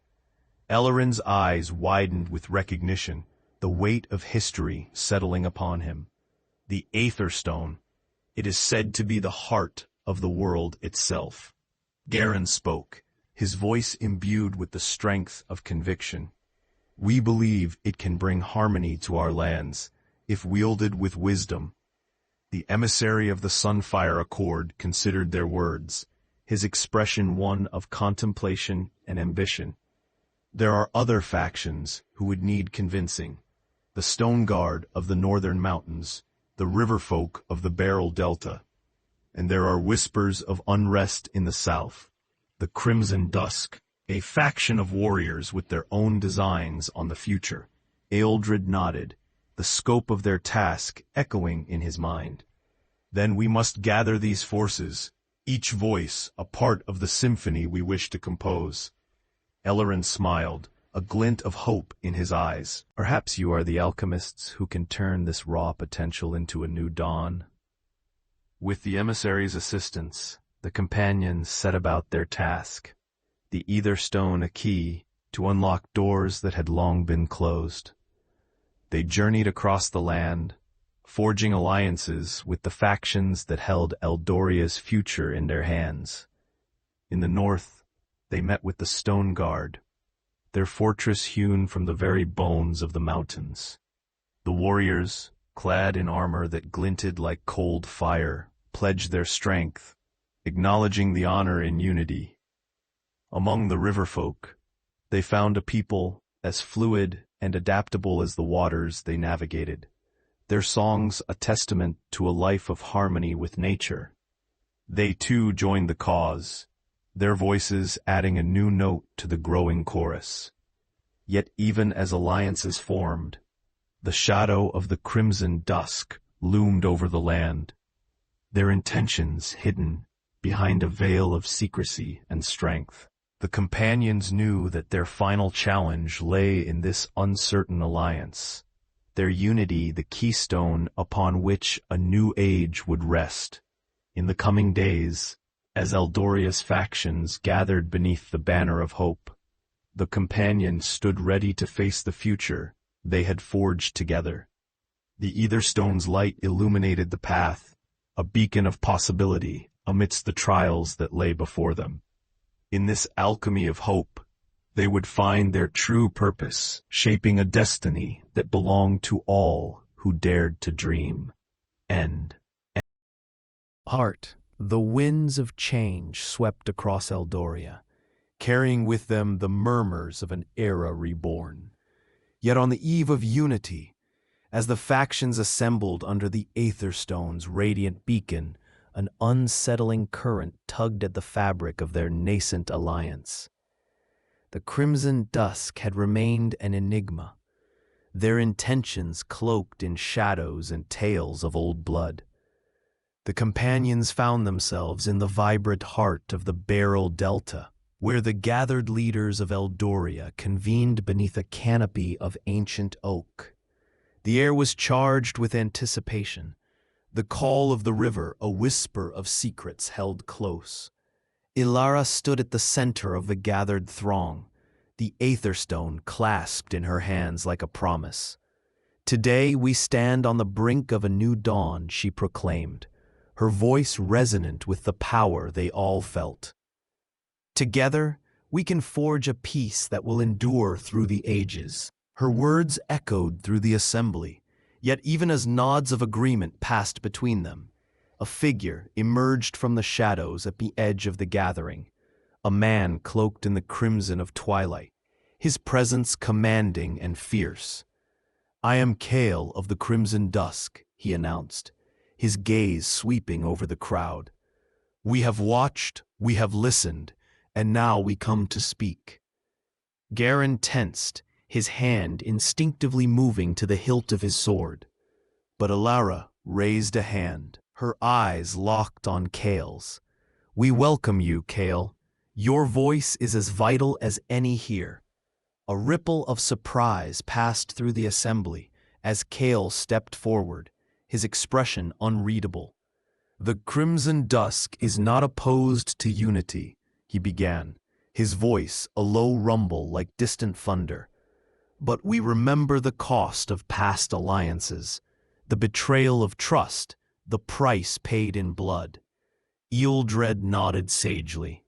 Elarin's eyes widened with recognition, the weight of history settling upon him. The Aetherstone, It is said to be the heart of the world itself. Garen spoke, his voice imbued with the strength of conviction. We believe it can bring harmony to our lands, if wielded with wisdom. The emissary of the Sunfire Accord considered their words, his expression one of contemplation and ambition. There are other factions who would need convincing. The Stone Guard of the Northern Mountains, the river folk of the Beryl Delta. And there are whispers of unrest in the south. The Crimson Dusk, a faction of warriors with their own designs on the future. Ealdred nodded, the scope of their task echoing in his mind. Then we must gather these forces, each voice a part of the symphony we wish to compose. Ellerin smiled, a glint of hope in his eyes. Perhaps you are the alchemists who can turn this raw potential into a new dawn. With the emissary's assistance, the companions set about their task, the Aetherstone a key to unlock doors that had long been closed. They journeyed across the land, forging alliances with the factions that held Eldoria's future in their hands. In the north, they met with the Stone Guard, their fortress hewn from the very bones of the mountains. The warriors, clad in armor that glinted like cold fire, pledged their strength, acknowledging the honor in unity. Among the river folk, they found a people as fluid and adaptable as the waters they navigated, their songs a testament to a life of harmony with nature. They too joined the cause, their voices adding a new note to the growing chorus. Yet even as alliances formed, the shadow of the Crimson Dusk loomed over the land, their intentions hidden behind a veil of secrecy and strength. The companions knew that their final challenge lay in this uncertain alliance, their unity the keystone upon which a new age would rest. In the coming days, as Eldoria's factions gathered beneath the banner of hope, the companions stood ready to face the future they had forged together. The Aetherstone's light illuminated the path, a beacon of possibility amidst the trials that lay before them. In this alchemy of hope, they would find their true purpose, shaping a destiny that belonged to all who dared to dream. End. Heart, the winds of change swept across Eldoria, carrying with them the murmurs of an era reborn. Yet on the eve of unity, as the factions assembled under the Aetherstone's radiant beacon, an unsettling current tugged at the fabric of their nascent alliance. The Crimson Dusk had remained an enigma, their intentions cloaked in shadows and tales of old blood. The companions found themselves in the vibrant heart of the Beryl Delta, where the gathered leaders of Eldoria convened beneath a canopy of ancient oak. The air was charged with anticipation, the call of the river a whisper of secrets held close. Elara stood at the center of the gathered throng, the Aetherstone clasped in her hands like a promise. Today we stand on the brink of a new dawn, she proclaimed, her voice resonant with the power they all felt. Together, we can forge a peace that will endure through the ages. Her words echoed through the assembly, yet even as nods of agreement passed between them, a figure emerged from the shadows at the edge of the gathering, a man cloaked in the crimson of twilight, his presence commanding and fierce. "I am Kale of the Crimson Dusk," he announced, his gaze sweeping over the crowd. "We have watched, we have listened, and now we come to speak." Garen tensed, his hand instinctively moving to the hilt of his sword. But Elara raised a hand, her eyes locked on Kale's. "We welcome you, Kale. Your voice is as vital as any here." A ripple of surprise passed through the assembly as Kale stepped forward, his expression unreadable. "The Crimson Dusk is not opposed to unity," he began, his voice a low rumble like distant thunder. "But we remember the cost of past alliances, the betrayal of trust, the price paid in blood. Ealdred nodded sagely.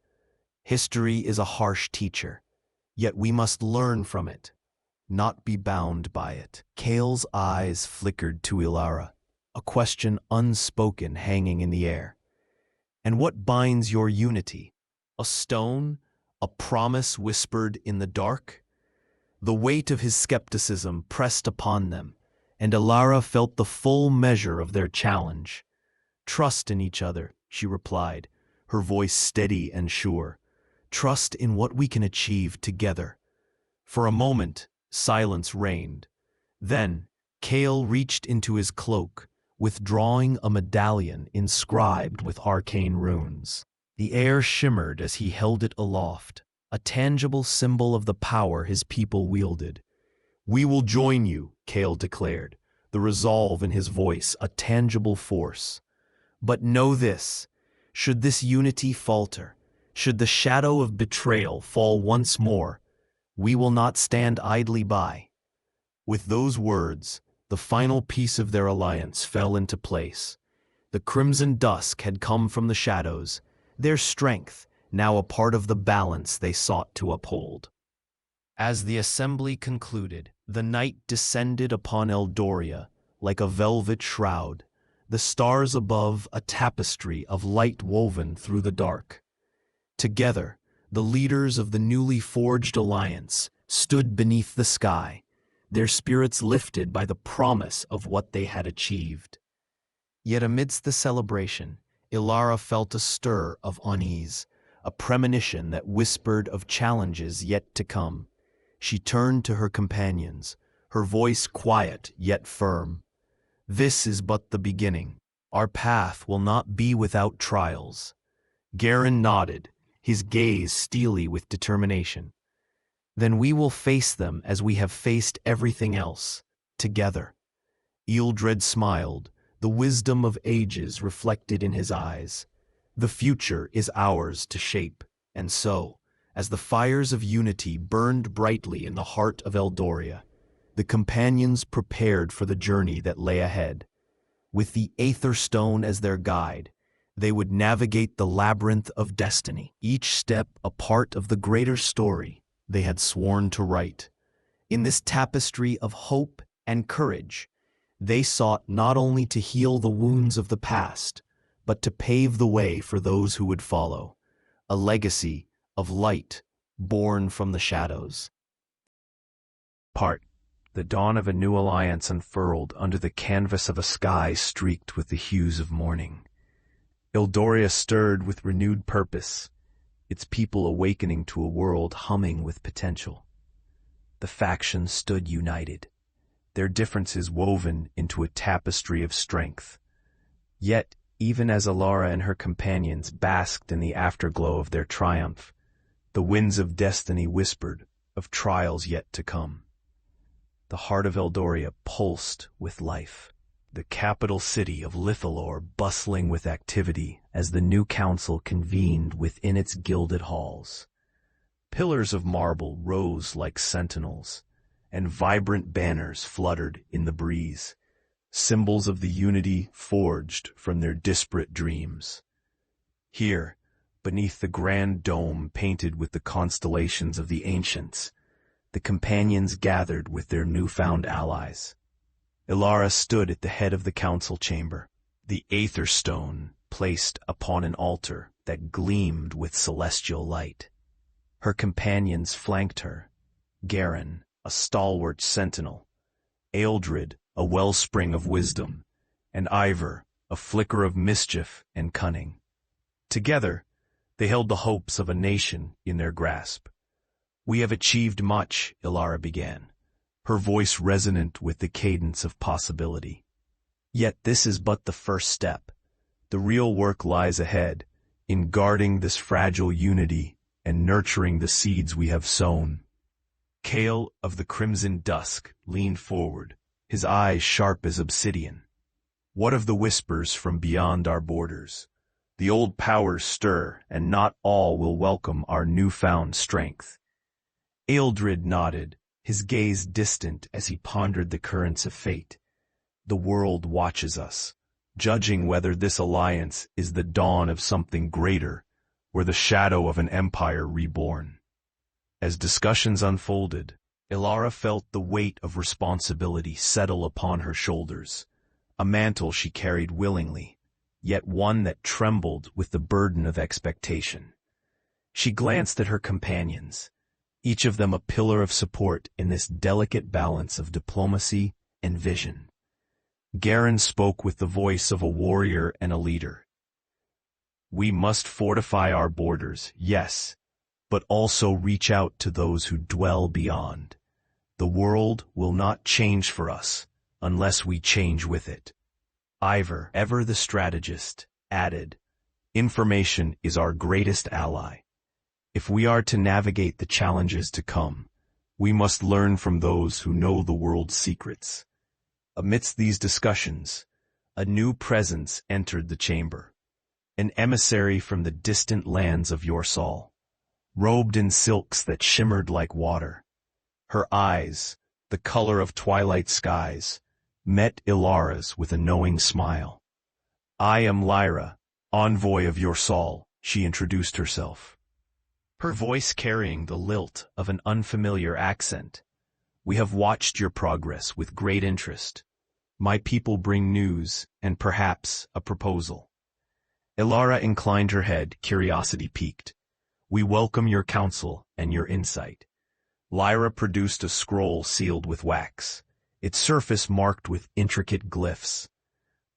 History is a harsh teacher, yet we must learn from it, not be bound by it. Cale's eyes flickered to Elara, a question unspoken hanging in the air. And what binds your unity? A stone? A promise whispered in the dark? The weight of his skepticism pressed upon them, and Elara felt the full measure of their challenge. Trust in each other, she replied, her voice steady and sure. Trust in what we can achieve together. For a moment, silence reigned. Then, Cale reached into his cloak, withdrawing a medallion inscribed with arcane runes. The air shimmered as he held it aloft, a tangible symbol of the power his people wielded. "We will join you," Cale declared, the resolve in his voice a tangible force. "But know this, should this unity falter, should the shadow of betrayal fall once more, we will not stand idly by." With those words, the final piece of their alliance fell into place. The crimson dusk had come from the shadows, their strength now a part of the balance they sought to uphold. As the assembly concluded, the night descended upon Eldoria like a velvet shroud, the stars above a tapestry of light woven through the dark. Together, the leaders of the newly forged alliance stood beneath the sky, their spirits lifted by the promise of what they had achieved. Yet amidst the celebration, Elara felt a stir of unease, a premonition that whispered of challenges yet to come. She turned to her companions, her voice quiet yet firm. "This is but the beginning. Our path will not be without trials." Garen nodded, his gaze steely with determination. "Then we will face them as we have faced everything else, together." Ealdred smiled, the wisdom of ages reflected in his eyes. The future is ours to shape, and so, as the fires of unity burned brightly in the heart of Eldoria, the companions prepared for the journey that lay ahead. With the Aetherstone as their guide, they would navigate the labyrinth of destiny, each step a part of the greater story they had sworn to write. In this tapestry of hope and courage, they sought not only to heal the wounds of the past, but to pave the way for those who would follow, a legacy of light born from the shadows. The dawn of a new alliance unfurled under the canvas of a sky streaked with the hues of morning. Eldoria stirred with renewed purpose, its people awakening to a world humming with potential. The factions stood united, their differences woven into a tapestry of strength. Yet, even as Elara and her companions basked in the afterglow of their triumph, the winds of destiny whispered of trials yet to come. The heart of Eldoria pulsed with life, the capital city of Lithalor bustling with activity as the new council convened within its gilded halls. Pillars of marble rose like sentinels, and vibrant banners fluttered in the breeze, symbols of the unity forged from their disparate dreams. Here, beneath the grand dome painted with the constellations of the ancients, the companions gathered with their newfound allies. Elara stood at the head of the council chamber, the Aetherstone placed upon an altar that gleamed with celestial light. Her companions flanked her, Garen, a stalwart sentinel, Ealdred, a wellspring of wisdom, and Ivor, a flicker of mischief and cunning. Together, they held the hopes of a nation in their grasp. "We have achieved much," Elara began, her voice resonant with the cadence of possibility. "Yet this is but the first step. The real work lies ahead, in guarding this fragile unity and nurturing the seeds we have sown." Cale of the Crimson Dusk leaned forward, his eyes sharp as obsidian. "What of the whispers from beyond our borders? The old powers stir, and not all will welcome our newfound strength." Ealdred nodded, his gaze distant as he pondered the currents of fate. "The world watches us, judging whether this alliance is the dawn of something greater or the shadow of an empire reborn. As discussions unfolded, Elara felt the weight of responsibility settle upon her shoulders, a mantle she carried willingly, yet one that trembled with the burden of expectation. She glanced at her companions, each of them a pillar of support in this delicate balance of diplomacy and vision. Garen spoke with the voice of a warrior and a leader. "We must fortify our borders, yes, but also reach out to those who dwell beyond. The world will not change for us unless we change with it." Ivor, ever the strategist, added, "Information is our greatest ally. If we are to navigate the challenges to come, we must learn from those who know the world's secrets." Amidst these discussions, a new presence entered the chamber, an emissary from the distant lands of Yorsal, robed in silks that shimmered like water. Her eyes, the color of twilight skies, met Ilara's with a knowing smile. "I am Lyra, envoy of Yorsal," she introduced herself, her voice carrying the lilt of an unfamiliar accent. "We have watched your progress with great interest. My people bring news and perhaps a proposal." Elara inclined her head, curiosity piqued. "We welcome your counsel and your insight." Lyra produced a scroll sealed with wax, its surface marked with intricate glyphs.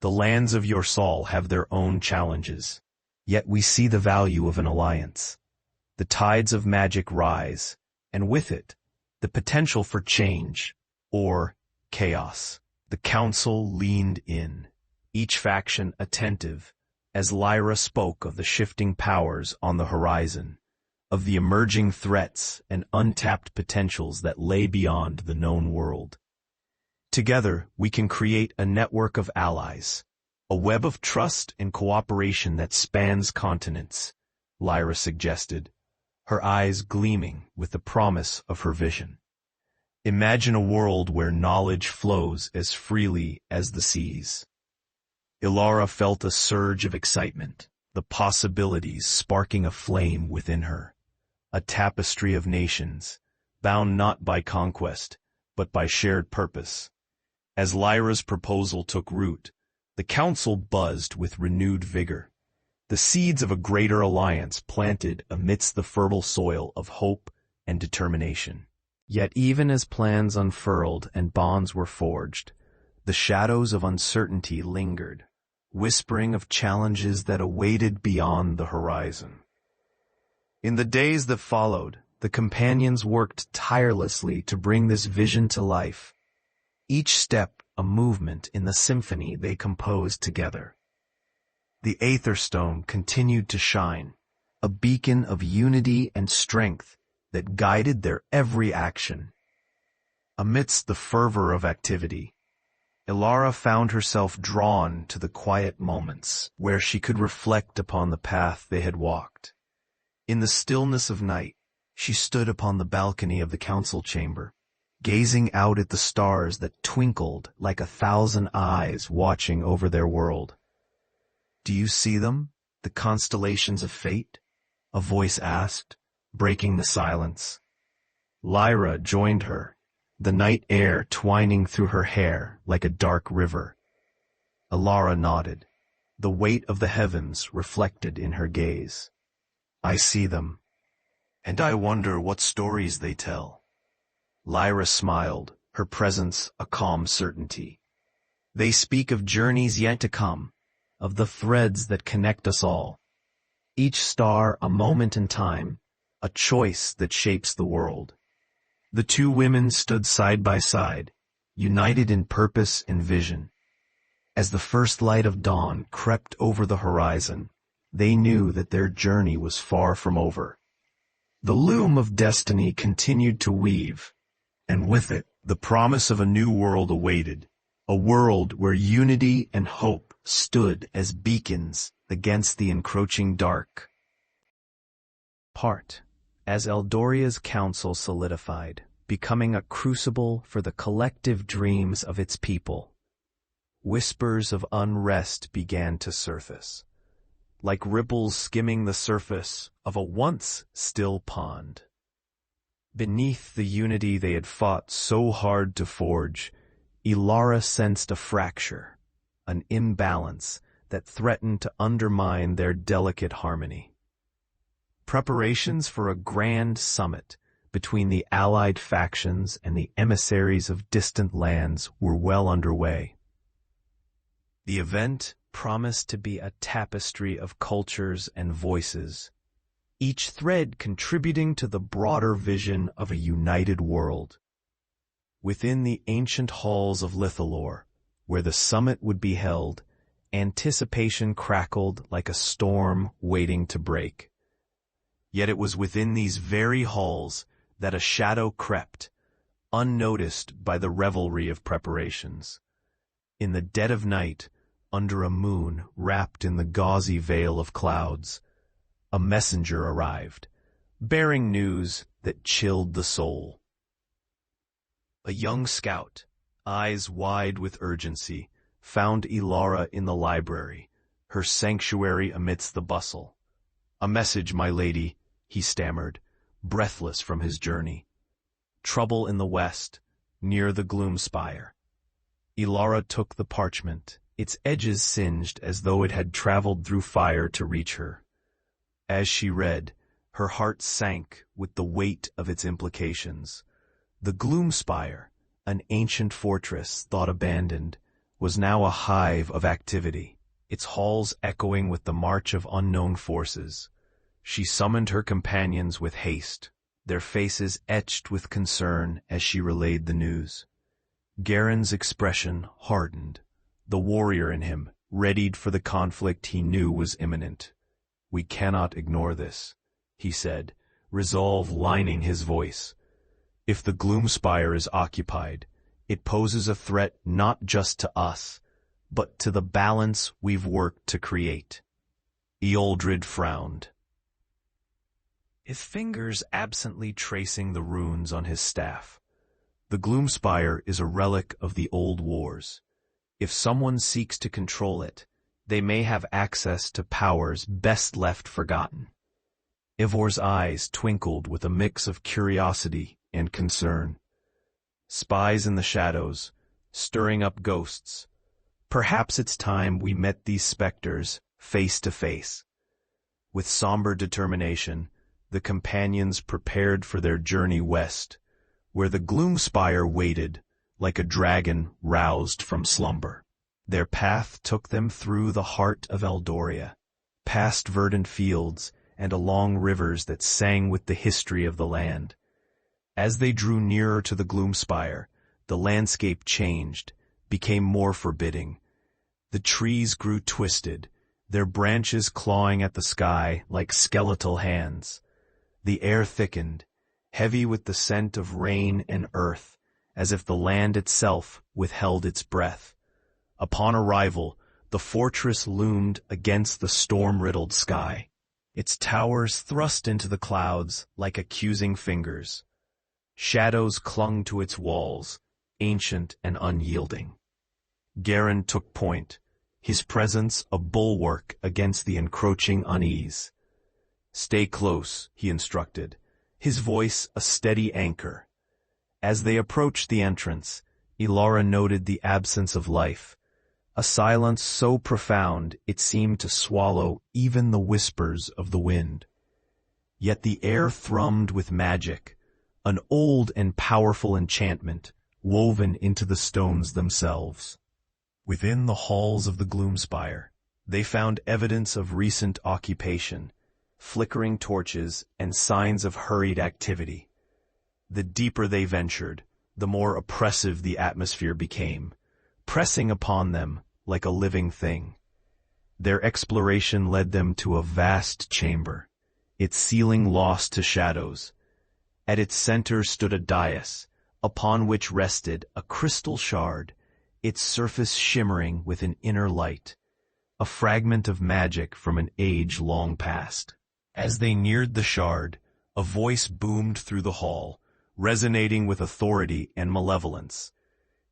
"The lands of Yorsal have their own challenges, yet we see the value of an alliance. The tides of magic rise, and with it, the potential for change, or chaos." The council leaned in, each faction attentive, as Lyra spoke of the shifting powers on the horizon, of the emerging threats and untapped potentials that lay beyond the known world. "Together, we can create a network of allies, a web of trust and cooperation that spans continents," Lyra suggested, her eyes gleaming with the promise of her vision. "Imagine a world where knowledge flows as freely as the seas." Elara felt a surge of excitement, the possibilities sparking a flame within her. A tapestry of nations, bound not by conquest, but by shared purpose. As Lyra's proposal took root, the council buzzed with renewed vigor, the seeds of a greater alliance planted amidst the fertile soil of hope and determination. Yet even as plans unfurled and bonds were forged, the shadows of uncertainty lingered, whispering of challenges that awaited beyond the horizon. In the days that followed, the companions worked tirelessly to bring this vision to life, each step a movement in the symphony they composed together. The Aetherstone continued to shine, a beacon of unity and strength that guided their every action. Amidst the fervor of activity, Elara found herself drawn to the quiet moments where she could reflect upon the path they had walked. In the stillness of night, she stood upon the balcony of the council chamber, gazing out at the stars that twinkled like 1,000 eyes watching over their world. "Do you see them, the constellations of fate?" a voice asked, breaking the silence. Lyra joined her, the night air twining through her hair like a dark river. Elara nodded, the weight of the heavens reflected in her gaze. "I see them, and I wonder what stories they tell." Lyra smiled, her presence a calm certainty. "They speak of journeys yet to come, of the threads that connect us all. Each star a moment in time, a choice that shapes the world." The two women stood side by side, united in purpose and vision. As the first light of dawn crept over the horizon, they knew that their journey was far from over. The loom of destiny continued to weave, and with it, the promise of a new world awaited, a world where unity and hope stood as beacons against the encroaching dark. As Eldoria's council solidified, becoming a crucible for the collective dreams of its people, whispers of unrest began to surface, like ripples skimming the surface of a once still pond. Beneath the unity they had fought so hard to forge, Elara sensed a fracture, an imbalance that threatened to undermine their delicate harmony. Preparations for a grand summit between the allied factions and the emissaries of distant lands were well underway. The event promised to be a tapestry of cultures and voices, each thread contributing to the broader vision of a united world. Within the ancient halls of Lithalor, where the summit would be held, anticipation crackled like a storm waiting to break. Yet it was within these very halls that a shadow crept, unnoticed by the revelry of preparations. In the dead of night, under a moon wrapped in the gauzy veil of clouds, a messenger arrived, bearing news that chilled the soul. A young scout, eyes wide with urgency, found Elara in the library, her sanctuary amidst the bustle. "A message, my lady," he stammered, breathless from his journey. "Trouble in the west, near the gloom spire." Elara took the parchment, its edges singed as though it had traveled through fire to reach her. As she read, her heart sank with the weight of its implications. The gloom spire, an ancient fortress thought abandoned, was now a hive of activity, its halls echoing with the march of unknown forces. She summoned her companions with haste, their faces etched with concern as she relayed the news. Garen's expression hardened. The warrior in him readied for the conflict he knew was imminent. "We cannot ignore this," he said, resolve lining his voice. "If the gloom spire is occupied, it poses a threat not just to us, but to the balance we've worked to create." Eoldred frowned, his fingers absently tracing the runes on his staff. "The gloom spire is a relic of the old wars. If someone seeks to control it, they may have access to powers best left forgotten." Ivor's eyes twinkled with a mix of curiosity and concern. "Spies in the shadows, stirring up ghosts. Perhaps it's time we met these specters face to face." With somber determination, the companions prepared for their journey west, where the gloom spire waited, like a dragon roused from slumber. Their path took them through the heart of Eldoria, past verdant fields and along rivers that sang with the history of the land. As they drew nearer to the gloom spire, the landscape changed, became more forbidding. The trees grew twisted, their branches clawing at the sky like skeletal hands. The air thickened, heavy with the scent of rain and earth, as if the land itself withheld its breath. Upon arrival, the fortress loomed against the storm-riddled sky, its towers thrust into the clouds like accusing fingers. Shadows clung to its walls, ancient and unyielding. Garen took point, his presence a bulwark against the encroaching unease. "Stay close," he instructed, his voice a steady anchor. As they approached the entrance, Elara noted the absence of life, a silence so profound it seemed to swallow even the whispers of the wind. Yet the air thrummed with magic, an old and powerful enchantment woven into the stones themselves. Within the halls of the Gloomspire, they found evidence of recent occupation, flickering torches and signs of hurried activity. The deeper they ventured, the more oppressive the atmosphere became, pressing upon them like a living thing. Their exploration led them to a vast chamber, its ceiling lost to shadows. At its center stood a dais, upon which rested a crystal shard, its surface shimmering with an inner light, a fragment of magic from an age long past. As they neared the shard, a voice boomed through the hall, resonating with authority and malevolence.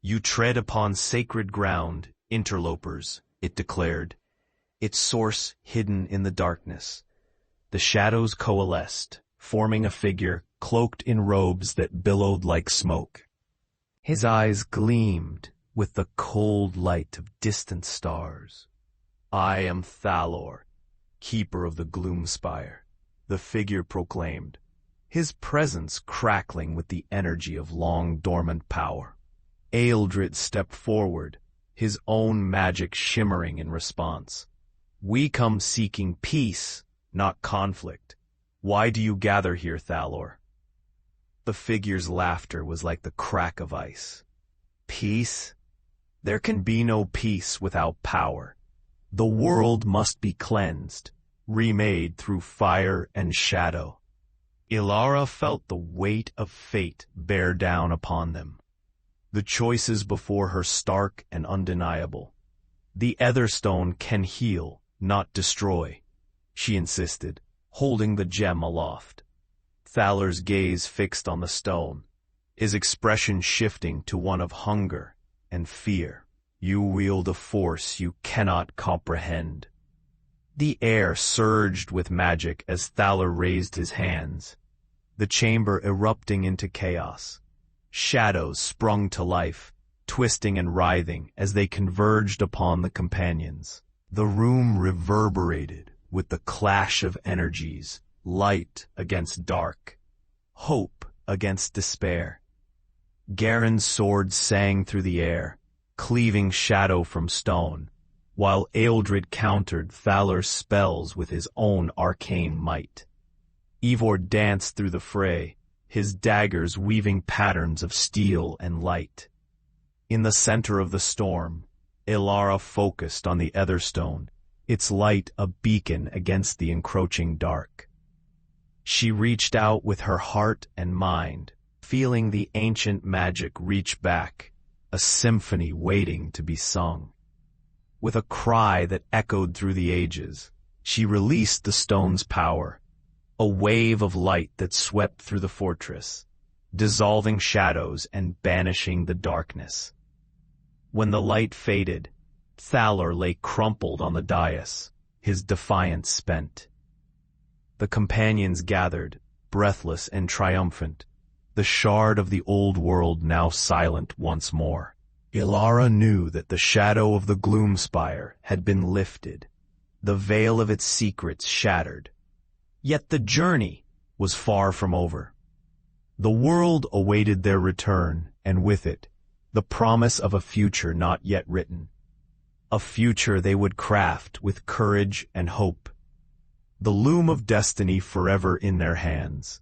"You tread upon sacred ground, Interlopers, it declared, its source hidden in the darkness. The shadows coalesced, forming a figure cloaked in robes that billowed like smoke. His eyes gleamed with the cold light of distant stars. "I am Thalor, keeper of the Gloomspire," the figure proclaimed, his presence crackling with the energy of long-dormant power. Ealdred stepped forward, his own magic shimmering in response. "We come seeking peace, not conflict. Why do you gather here, Thalor?" The figure's laughter was like the crack of ice. "Peace? There can be no peace without power. The world must be cleansed, remade through fire and shadow." Elara felt the weight of fate bear down upon them. The choices before her stark and undeniable. "The Aetherstone can heal, not destroy," she insisted, holding the gem aloft. Thalor's gaze fixed on the stone, his expression shifting to one of hunger and fear. "You wield a force you cannot comprehend." The air surged with magic as Thalor raised his hands, the chamber erupting into chaos. Shadows sprung to life, twisting and writhing as they converged upon the companions. The room reverberated with the clash of energies, light against dark, hope against despair. Garen's sword sang through the air, cleaving shadow from stone, while Ealdred countered Thalor's spells with his own arcane might. Ivor danced through the fray, his daggers weaving patterns of steel and light. In the center of the storm, Elara focused on the Aetherstone, its light a beacon against the encroaching dark. She reached out with her heart and mind, feeling the ancient magic reach back, a symphony waiting to be sung. With a cry that echoed through the ages, she released the stone's power, a wave of light that swept through the fortress, dissolving shadows and banishing the darkness. When the light faded, Thalor lay crumpled on the dais, his defiance spent. The companions gathered, breathless and triumphant, the shard of the old world now silent once more. Elara knew that the shadow of the Gloomspire had been lifted, the veil of its secrets shattered. Yet the journey was far from over. The world awaited their return, and with it, the promise of a future not yet written. A future they would craft with courage and hope. The loom of destiny forever in their hands.